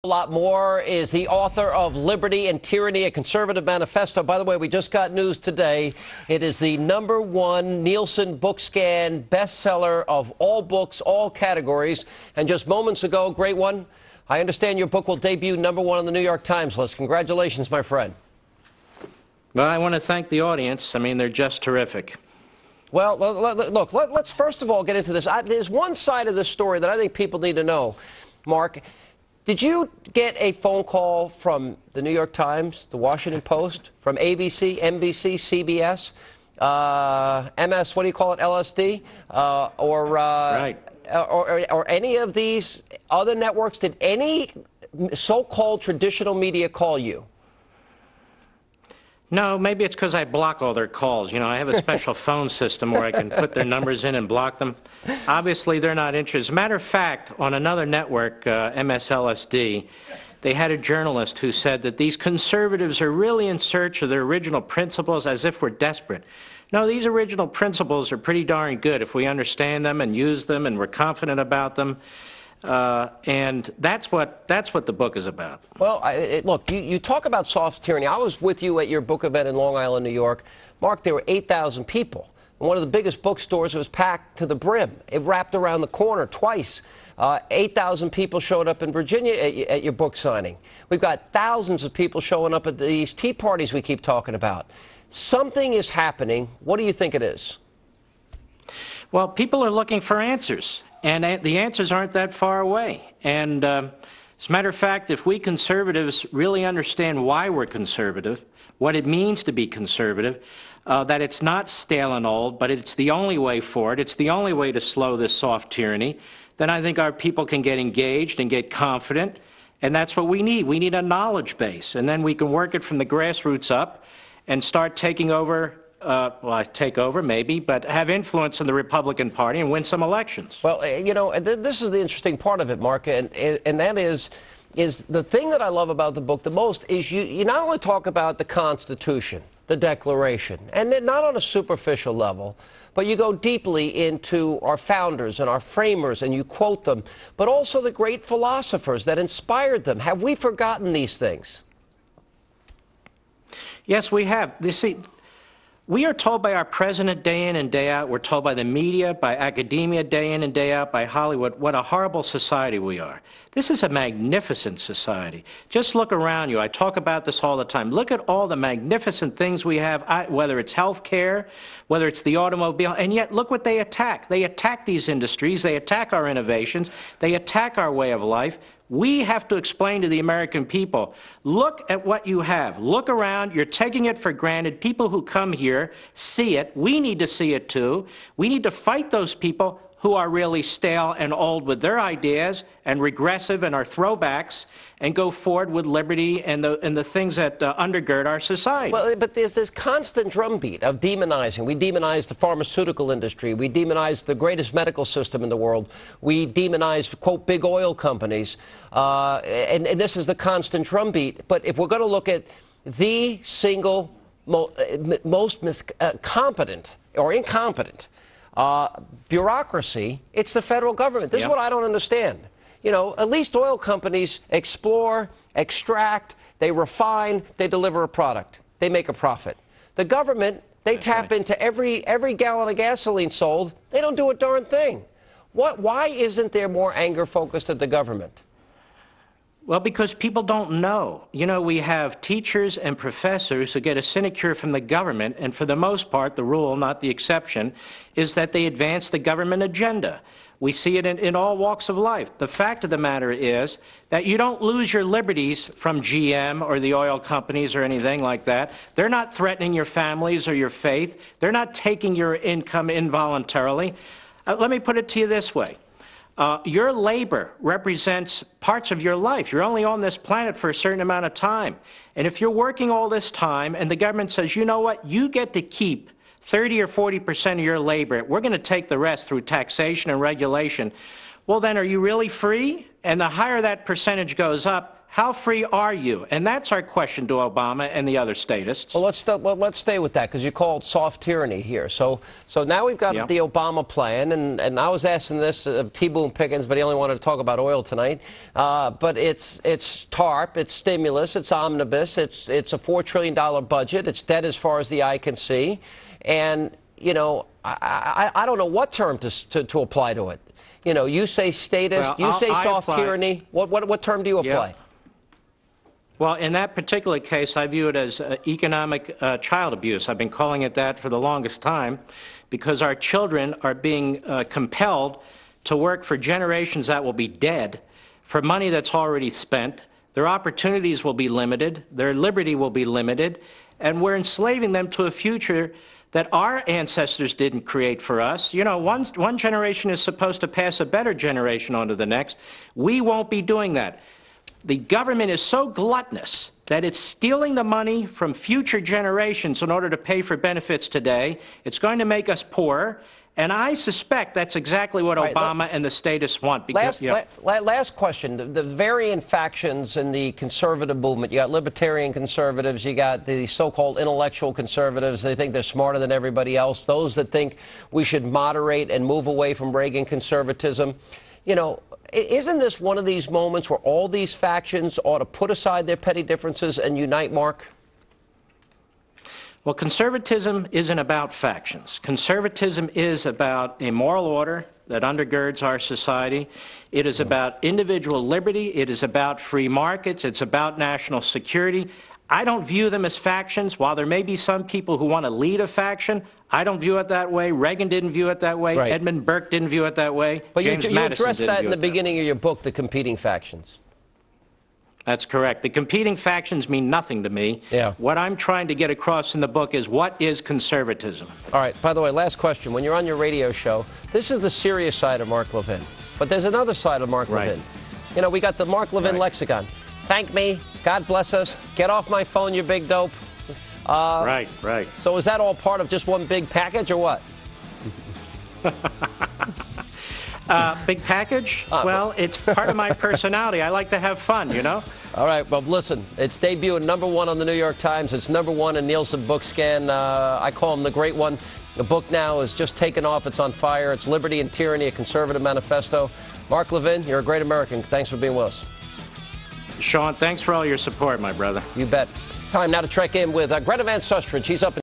A lot more is the author of Liberty and Tyranny, a conservative manifesto. By the way, we just got news today. It is the #1 Neilson book scan bestseller of all books, all categories. And just moments ago, great one. I understand your book will debut #1 on the New York Times list. Congratulations, my friend. Well, I want to thank the audience. I mean, they're just terrific. Well, look, let's first of all get into this. There's one side of this story that I think people need to know, Mark. Did you get a phone call from the New York Times, the Washington Post, from ABC, NBC, CBS, MS, what do you call it, LSD, Right. or any of these other networks? Did any so-called traditional media call you? No, maybe it's because I block all their calls. You know, I have a special phone system where I can put their numbers in and block them. Obviously, they're not interested. As a matter of fact, on another network, MSLSD, they had a journalist who said that these conservatives are really in search of their original principles as if we're desperate. No, these original principles are pretty darn good if we understand them and use them and we're confident about them. And that's what the book is about. Well, look, you talk about soft tyranny. I was with you at your book event in Long Island, New York. Mark, there were 8,000 people. In one of the biggest bookstores, it was packed to the brim. It wrapped around the corner twice. 8,000 people showed up in Virginia at your book signing. We've got thousands of people showing up at these tea parties we keep talking about. Something is happening. What do you think it is? Well, people are looking for answers. And the answers aren't that far away. And as a matter of fact, if we conservatives really understand why we're conservative, what it means to be conservative, that it's not stale and old, but it's the only way forward, it's the only way to slow this soft tyranny, then I think our people can get engaged and get confident. And that's what we need. We need a knowledge base. And then we can work it from the grassroots up and start taking over. Well, take over, maybe, but have influence in the Republican Party and win some elections. Well, you know, this is the interesting part of it, Mark, and that is the thing that I love about the book the most is you not only talk about the Constitution, the Declaration, and not on a superficial level, but you go deeply into our founders and our framers, and you quote them, but also the great philosophers that inspired them. Have we forgotten these things? Yes, we have. You see, we are told by our president day in and day out, we're told by the media, by academia day in and day out, by Hollywood, what a horrible society we are. This is a magnificent society. Just look around you. I talk about this all the time. Look at all the magnificent things we have, whether it's health care, whether it's the automobile, and yet look what they attack. They attack these industries. They attack our innovations. They attack our way of life. We have to explain to the American people, look at what you have. Look around. You're taking it for granted. People who come here see it. We need to see it, too. We need to fight those people who are really stale and old with their ideas and regressive and our throwbacks and go forward with liberty and the things that undergird our society. Well, but there's this constant drumbeat of demonizing. We demonize the pharmaceutical industry. We demonize the greatest medical system in the world. We demonize, quote, big oil companies. And this is the constant drumbeat. But if we're going to look at the single most competent or incompetent bureaucracy, it's the federal government. This is what I don't understand. You know, at least oil companies explore, extract, they refine, they deliver a product. They make a profit. The government, they tap into every gallon of gasoline sold. They don't do a darn thing. Why isn't there more anger focused at the government? Well, because people don't know. You know, we have teachers and professors who get a sinecure from the government, and for the most part, the rule, not the exception, is that they advance the government agenda. We see it in all walks of life. The fact of the matter is that you don't lose your liberties from GM or the oil companies or anything like that. They're not threatening your families or your faith. They're not taking your income involuntarily. Let me put it to you this way. Your labor represents parts of your life. You're only on this planet for a certain amount of time. And if you're working all this time and the government says, you know what, you get to keep 30 or 40% of your labor, we're going to take the rest through taxation and regulation, well, then are you really free? And the higher that percentage goes up, How free are you? And that's our question to Obama and the other statists. Well, let's stay with that, because you call it soft tyranny here. So now we've got the Obama plan, and I was asking this of T. Boone Pickens, but he only wanted to talk about oil tonight. But it's TARP, it's stimulus, it's omnibus, it's a $4 trillion budget, it's debt as far as the eye can see, and you know I don't know what term to apply to it. You know, you say statist, you say soft tyranny. What term do you apply? Yeah. Well, in that particular case, I view it as economic child abuse. I've been calling it that for the longest time because our children are being compelled to work for generations that will be dead, for money that's already spent. Their opportunities will be limited, their liberty will be limited, and we're enslaving them to a future that our ancestors didn't create for us. You know, one generation is supposed to pass a better generation on to the next. We won't be doing that. The government is so gluttonous that it's stealing the money from future generations in order to pay for benefits today. It's going to make us poorer. And I suspect that's exactly what Obama and the statists want. Because, last question. The varying factions in the conservative movement, you got libertarian conservatives, you got the so-called intellectual conservatives. They think they're smarter than everybody else. Those that think we should moderate and move away from Reagan conservatism. You know, isn't this one of these moments where all these factions ought to put aside their petty differences and unite, Mark? Well, conservatism isn't about factions. Conservatism is about a moral order that undergirds our society. It is about individual liberty. It is about free markets. It's about national security. I don't view them as factions. While there may be some people who want to lead a faction, I don't view it that way. Reagan didn't view it that way. Right. Edmund Burke didn't view it that way. But James you Madison addressed didn't that view in the it that beginning way. of your book, The Competing Factions. That's correct. The competing factions mean nothing to me. Yeah. What I'm trying to get across in the book is what is conservatism. All right. By the way, last question. When you're on your radio show, this is the serious side of Mark Levin. But there's another side of Mark Levin. You know, we got the Mark Levin lexicon. Thank me. God bless us. Get off my phone, you big dope. Right. So is that all part of just one big package or what? Big package? Well, it's part of my personality. I like to have fun, you know? All right, well, listen, it's debuting #1 on the New York Times. It's #1 in Neilson book scan. I call him the great one. The book now is just taken off. It's on fire. It's Liberty and Tyranny, a conservative manifesto. Mark Levin, you're a great American. Thanks for being with us. Sean, thanks for all your support, my brother. You bet. Time now to check in with Greta Van Susteren. She's up in